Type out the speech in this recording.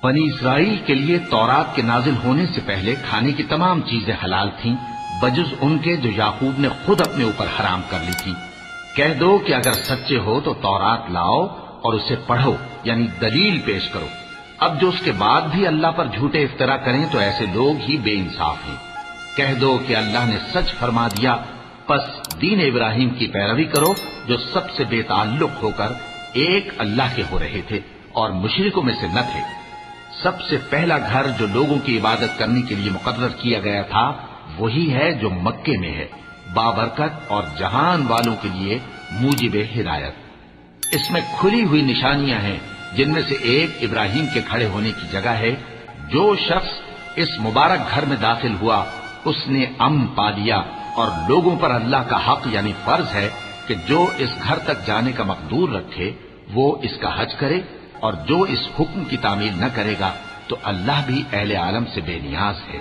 بنی اسرائیل کے لیے تورات کے نازل ہونے سے پہلے کھانے کی تمام چیزیں حلال تھیں بجز ان کے جو یعقوب نے خود اپنے اوپر حرام کر لی تھی۔ کہہ دو کہ اگر سچے ہو تو تورات لاؤ اور اسے پڑھو، یعنی دلیل پیش کرو۔ اب جو اس کے بعد بھی اللہ پر جھوٹے افطرا کریں تو ایسے لوگ ہی بے انصاف ہیں۔ کہہ دو کہ اللہ نے سچ فرما دیا، پس دین ابراہیم کی پیروی کرو جو سب سے بے تعلق ہو کر ایک اللہ کے ہو رہے تھے اور مشرکوں میں سے نہ تھے۔ سب سے پہلا گھر جو لوگوں کی عبادت کرنے کے لیے مقرر کیا گیا تھا وہی ہے جو مکے میں ہے، بابرکت اور جہان والوں کے لیے موجب ہدایت۔ اس میں کھلی ہوئی نشانیاں ہیں جن میں سے ایک ابراہیم کے کھڑے ہونے کی جگہ ہے۔ جو شخص اس مبارک گھر میں داخل ہوا اس نے امن پا لیا، اور لوگوں پر اللہ کا حق یعنی فرض ہے کہ جو اس گھر تک جانے کا مقدور رکھے وہ اس کا حج کرے، اور جو اس حکم کی تعمیل نہ کرے گا تو اللہ بھی اہل عالم سے بے نیاز ہے۔